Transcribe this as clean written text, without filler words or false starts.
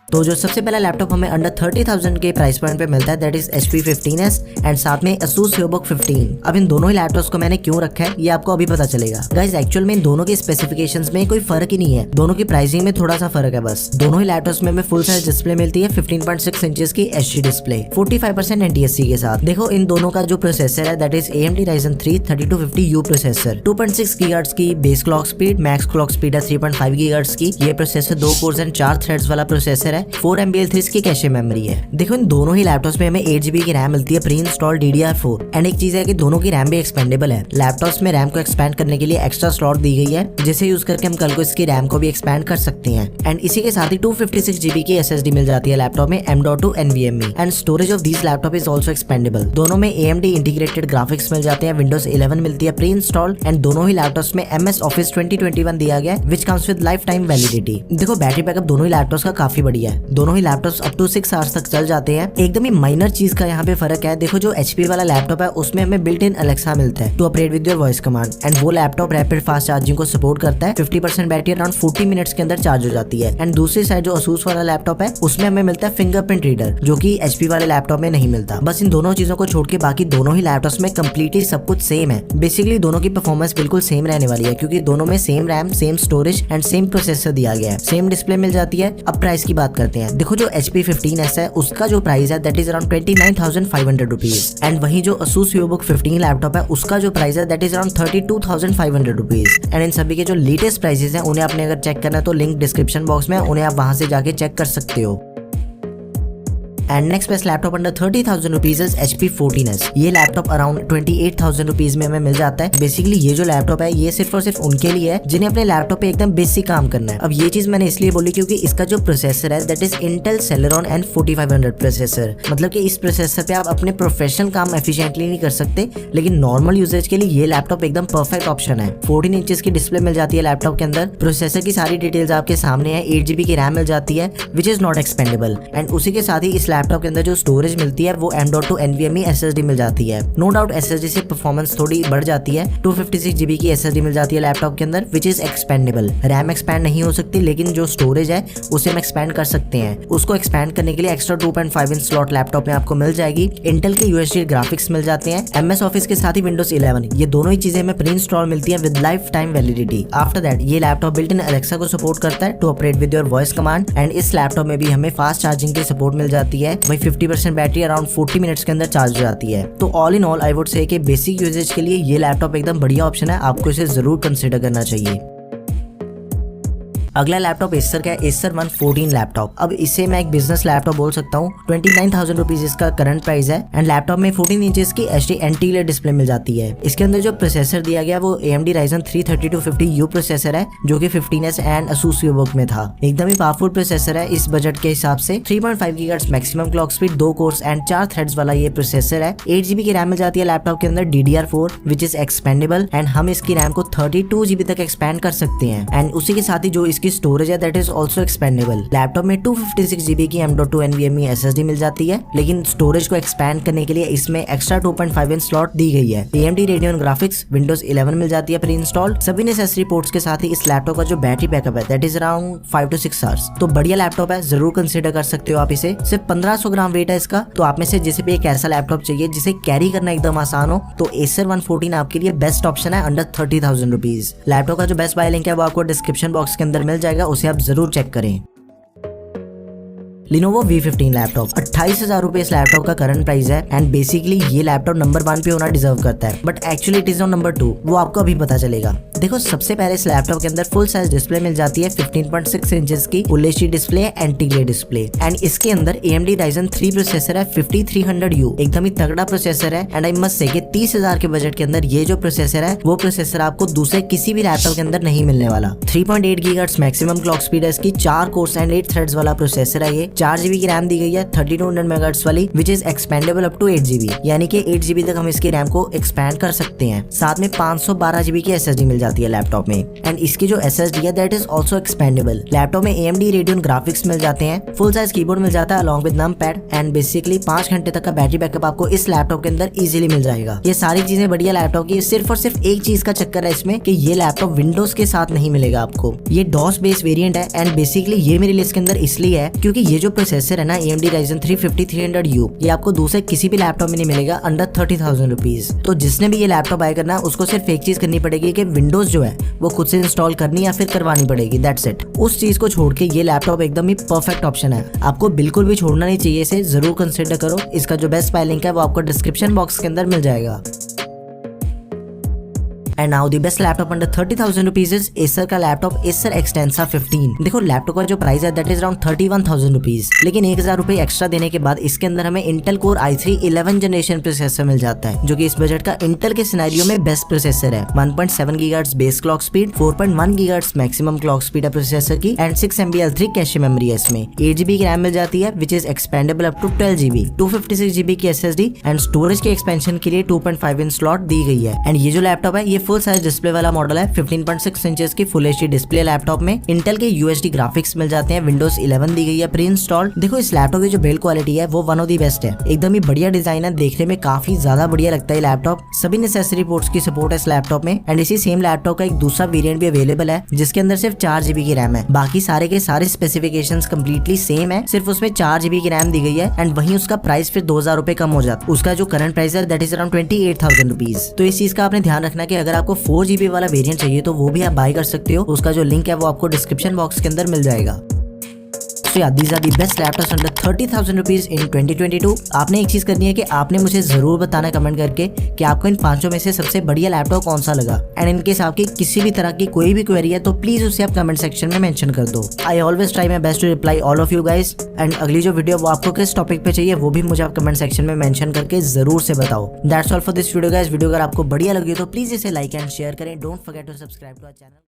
तो जो सबसे पहला लैपटॉप हमें अंडर 30,000 के प्राइस पॉइंट पे मिलता है that is HP 15s and साथ में Asus VivoBook 15। अब इन दोनों ही लैपटॉप्स को मैंने क्यों रखा है ये आपको अभी पता चलेगा। गाइस एक्चुअल में इन दोनों के स्पेसिफिकेशंस में कोई फर्क ही नहीं है, दोनों की प्राइसिंग में थोड़ा सा फर्क है बस। दोनों ही लैपटॉप्स में हमें फुल साइज डिस्प्ले मिलती है 15.6 इंचेस की HD डिस्प्ले 45% NTSC के साथ। देखो इन दोनों का जो प्रोसेसर है that is AMD Ryzen 3 3250U processor, 2.6 GHz की base clock speed, max clock speed है 3.5 GHz की। ये प्रोसेसर 2 कोर्स एंड 4 थ्रेड्स वाला प्रोसेसर है, 4 MB L3 की कैशे मेमोरी है। देखो इन दोनों ही लैपटॉप्स में हमें 8 GB की रैम मिलती है प्री इंस्टॉल DDR4 एंड एक चीज है कि दोनों की रैम भी एक्सपेंडेबल है। लैपटॉप्स में रैम को एक्सपैंड करने के लिए एक्स्ट्रा स्लॉट दी गई है जिसे यूज करके हम कल को इसकी रैम को भी एक्सपैंड कर सकते हैं। एंड इसी के साथ ही 256 GB की SSD मिल जाती है लैपटॉप में M.2 NVMe and storage of this laptop is also expendable. दोनों में AMD इंटीग्रेटेड ग्राफिक्स मिल जाते हैं, Windows 11 मिलती है प्री इंस्टॉल एंड दोनों ही लैपटॉप्स में MS Office 2021 दिया गया है which comes with lifetime validity. देखो बैटरी बैकअप दोनों ही लैपटॉप्स का काफी बढ़िया है, दोनों ही लैपटॉप्स अप टू 6 आवर्स तक चल जाते हैं। एकदम ही माइनर चीज का यहाँ पे फर्क है, देखो जो HP वाला लैपटॉप है उसमें हमें बिल्ट इन अलेक्सा मिलता है to operate with your voice command and वो लैपटॉप रैपिड फास्ट चार्जिंग को सपोर्ट करता है। 50% बैटरी अराउंड 40 मिनट्स के अंदर चार्ज हो जाती है। एंड दूसरी साइड जो Asus वाला लैपटॉप है उसमें हमें मिलता है फिंगरप्रिंट रीडर जो कि HP वाले लैपटॉप में नहीं मिलता। बस इन दोनों चीजों को छोड़ के बाकी दोनों ही लैपटॉप्स में कम्प्लीटली सब कुछ सेम है। बेसिकली दोनों की परफॉर्मेंस बिल्कुल सेम रहने वाली है क्योंकि दोनों में same RAM, same storage and same processor दिया गया है, सेम डिस्प्ले मिल जाती है। अब प्राइस की बात करते हैं। देखो जो HP 15s है उसका जो प्राइस है that is around 29,500 rupees and वहीं जो Asus VivoBook 15 लैपटॉप है उसका जो प्राइस है that is around 32,500 rupees. And in सभी के जो लेटेस्ट प्राइसेस हैं उन्हें आपने अगर चेक करना है तो लिंक डिस्क्रिप्शन बॉक्स में, उन्हें आप वहां से जाके चेक कर सकते हो। And next best laptop under 30,000 rupees is HP 14s। ये लैपटॉप अराउंड 28,000 रुपीज में हमें मिल जाता है। बेसिकली ये जो लैपटॉप है ये सिर्फ और सिर्फ उनके लिए है जिन्हें अपने लैपटॉप पे एकदम बेसिक काम करना है। अब ये चीज मैंने इसलिए बोली क्योंकि इसका जो प्रोसेसर है that is Intel Celeron N4500 processor. मतलब कि इस प्रोसेसर पे आप अपने प्रोफेशनल काम एफिशिएंटली नहीं कर सकते, लेकिन नॉर्मल यूजेज के लिए ये लैपटॉप एकदम परफेक्ट ऑप्शन है। 14 इंचेस की डिस्प्ले मिल जाती है लैपटॉप के अंदर, प्रोसेसर की सारी डिटेल्स आपके सामने है, 8 GB की रैम मिल जाती है which is not expandable and उसी के साथ ही इस लैपटॉप के अंदर जो स्टोरेज मिलती है वो M.2 NVMe SSD मिल जाती है। नो डाउट SSD से परफॉर्मेंस थोड़ी बढ़ जाती है, 256 GB की SSD मिल जाती है लैपटॉप के अंदर which is expandable. RAM expand नहीं हो सकती लेकिन जो स्टोरेज है उसे हम एक्सपैंड कर सकते हैं। उसको एक्सपैंड करने के लिए एक्स्ट्रा 2.5 इंच स्लॉट लैपटॉप में आपको मिल जाएगी। इंटेल के UHD ग्राफिक्स मिल जाते हैं, MS Office के साथ ही Windows 11, ये दोनों ही चीजें हमें प्री इंस्टॉल मिलती है with lifetime validity. After that ये लैपटॉप बिल्ट इन अलेक्सा को सपोर्ट करता है to operate with your voice command and इस लैपटॉप में भी हमें फास्ट चार्जिंग की सपोर्ट मिल जाती है। वही 50% बैटरी अराउंड 40 मिनट्स के अंदर चार्ज हो जाती है। तो all in all I would say कि बेसिक यूजेज के लिए ये लैपटॉप एकदम बढ़िया ऑप्शन है, आपको इसे जरूर कंसिडर करना चाहिए। अगला लैपटॉप एसर का है, एसर 114 लैपटॉप। अब इसे मैं एक बिजनेस लैपटॉप बोल सकता हूँ। 29,000 रुपीज इसका करंट प्राइस है एंड लैपटॉप में 14 इंचेस की HD एंटीरियर डिस्प्ले मिल जाती है। इसके अंदर जो प्रोसेसर दिया गया वो AMD Ryzen 3 3250U प्रोसेसर है जो कि 15s एंड Asus VivoBook में था। एकदम ही पावरफुल प्रोसेसर है इस बजट के हिसाब से। 3.5 GHz maximum clock speed, 2 course and 4 threads वाला ये प्रोसेसर है। 8 GB की रैम मिल जाती है लैपटॉप के अंदर DDR4 which is expendable and हम इसकी रैम को 32 GB तक एक्सपेंड कर सकते हैं। एंड उसी के साथ ही जो इसकी स्टोरेज है that is also expandable. Laptop में 256 GB की M.2 NVMe SSD मिल जाती है, लेकिन स्टोरेज को एक्सपैंड करने के लिए इसमें एक्स्ट्रा 2.5 इंच स्लॉट दी गई है। AMD Radeon ग्राफिक्स, Windows 11 मिल जाती है प्री इंस्टॉल। सभी नेसेसरी पोर्ट्स के साथ ही इस लैपटॉप का जो बैटरी बैकअप है that is around 5 to 6 hours. तो बढ़िया लैपटॉप है, जरूर कंसिडर कर सकते हो आप इसे। सिर्फ 1500 ग्राम वेट है इसका। तो आप में से जिसे भी एक ऐसा लैपटॉप चाहिए जिसे कैरी करना एकदम आसान हो तो एसर 114 आपके लिए बेस्ट ऑप्शन है अंडर 30,000 रुपीज। लैपटॉप का जो बेस्ट बाय लिंक है वो आपको डिस्क्रिप्शन बॉक्स के अंदर मिल जाएगा, उसे आप जरूर चेक करें। Lenovo V15 लैपटॉप, 28,000 रुपए इस लैपटॉप का करंट प्राइस है एंड बेसिकली ये लैपटॉप नंबर 1 पे होना डिजर्व करता है, but actually it is on number 2, वो आपको अभी पता चलेगा। देखो सबसे पहले इस लैपटॉप के अंदर फुल साइज डिस्प्ले मिल जाती है 15.6 इंचेस की full HD display anterior display and इसके अंदर AMD Ryzen 3 प्रोसेसर है 5300U, एकदम ही तगड़ा प्रोसेसर है। एंड आई मस्ट से कि 30,000 के बजट के अंदर ये जो प्रोसेसर है वो प्रोसेसर आपको दूसरे किसी भी लैपटॉप के अंदर नहीं मिलने वाला। 3.8 GHz मैक्सिमम क्लॉक स्पीड है इसकी, 4 कोर्स एंड 8 थ्रेड्स वाला प्रोसेसर है ये। 4 GB की रैम दी गई है 3200 मेगाहर्ट्ज वाली, which is expandable up to 8 GB, यानी कि 8 GB तक हम इसकी रैम को एक्सपैंड कर सकते हैं। साथ में 512 GB की SSD मिल जाती है लैपटॉप में, एंड इसकी जो SSD है that is also expandable. Laptop में AMD Radeon ग्राफिक्स मिल जाते हैं, फुल साइज कीबोर्ड मिल जाता है along with num pad, and basically 5 घंटे तक का बैटरी बैकअप आपको इस लैपटॉप के अंदर इजीली मिल जाएगा। ये सारी चीजें बढ़िया लैपटॉप की, सिर्फ और सिर्फ एक चीज का चक्कर है इसमें कि ये लैपटॉप विंडोज के साथ नहीं मिलेगा आपको। ये DOS बेस्ड वेरिएंट है, एंड बेसिकली ये मेरी लिस्ट के अंदर इसलिए है क्योंकि ये जो प्रोसेसर है ना AMD Ryzen 350-300U, ये आपको दूसरे किसी भी लैपटॉप में नहीं मिलेगा अंडर 30,000 रुपीज। तो जिसने भी ये लैपटॉप बाय करना है उसको सिर्फ एक चीज करनी पड़ेगी कि विंडोज जो है वो खुद से इंस्टॉल करनी या फिर करवानी पड़ेगी, दैट्स इट। उस चीज को छोड़ के ये लैपटॉप एकदम ही परफेक्ट ऑप्शन है, आपको बिल्कुल भी छोड़ना नहीं चाहिए इसे, जरूर कंसिडर करो। इसका जो बेस्ट बाय लिंक है वो आपको डिस्क्रिप्शन बॉक्स के अंदर मिल जाएगा। And now the best laptop under 30,000 rupees is Acer का लैपटॉप Acer Xtensa 15। देखो लैपटॉप का जो प्राइस है दैट इज अराउंड 31,000 रुपीज, लेकिन 1,000 रुपए एक्स्ट्रा देने के बाद इसके अंदर हमें Intel core i3 11 generation processor मिल जाता है, जो कि इस बजट का इंटेल के सिनेरियो में बेस्ट प्रोसेसर है। 1.7 GHz base clock speed, 4.1 GHz maximum clock speed है प्रोसेसर की, and 6 MB L3 cache memory है इसमें। 8 GB की रैम मिल जाती है which is expandable up to 12 GB, 256 GB की SSD, एंड स्टोरेज के एक्सपेंशन के लिए 2.5 इंच स्लॉट दी गई है। एंड ये जो लैपटॉप है ये फुल साइज डिस्प्ले वाला मॉडल है, 15.6 इंचेस की फुल HD डिस्प्ले लैपटॉप में। इंटेल के UHD ग्राफिक्स मिल जाते हैं, विंडोज 11 दी गई है प्री इंस्टॉल्ड। देखो इस लैपटॉप की जो बिल्ड क्वालिटी है वो वन ऑफ दी बेस्ट है, एकदम ही बढ़िया डिजाइन है, देखने में काफी ज्यादा बढ़िया लगता है लैपटॉप। सभी नेसेसरी पोर्ट्स की सपोर्ट है इस लैपटॉप में, एंड इसी सेम लैपटॉप का एक दूसरा वेरिएंट भी अवेलेबल है जिसके अंदर सिर्फ 4 GB की रैम है। बाकी सारे के सारे स्पेसिफिकेशंस कंप्लीटली सेम है, सिर्फ उसमें 4 GB की रैम दी गई है, एंड वहीं उसका प्राइस फिर 2,000 रुपए कम हो जाता है। उसका जो करंट प्राइस है दैट इज अराउंड 28,000 रुपीज। तो इस चीज का आपने ध्यान रखना कि अगर आपको 4 GB वाला वेरिएंट चाहिए तो वो भी आप बाय कर सकते हो, उसका जो लिंक है वो आपको डिस्क्रिप्शन बॉक्स के अंदर मिल जाएगा। So yeah, these are the best laptops under 30,000 rupees in 2022। आपने एक चीज करनी है कि आपने मुझे जरूर बताना कमेंट करके कि आपको इन पांचों में से सबसे बढ़िया लैपटॉप कौन सा लगा, एंड इनके केस आपकी किसी भी तरह की कोई भी क्वेरी है तो प्लीज उसे आप कमेंट सेक्शन में मेंशन कर दो। I always try my best to reply all of you guys, and अगली जो वीडियो वो आपको किस टॉपिक पे चाहिए वो भी मुझे आप कमेंट सेक्शन में मेंशन करके जरूर से बताओ। That's all for this video guys. Video अगर आपको बढ़िया लगी तो प्लीज इसे लाइक एंड शेयर करें। Don't forget to subscribe to our channel.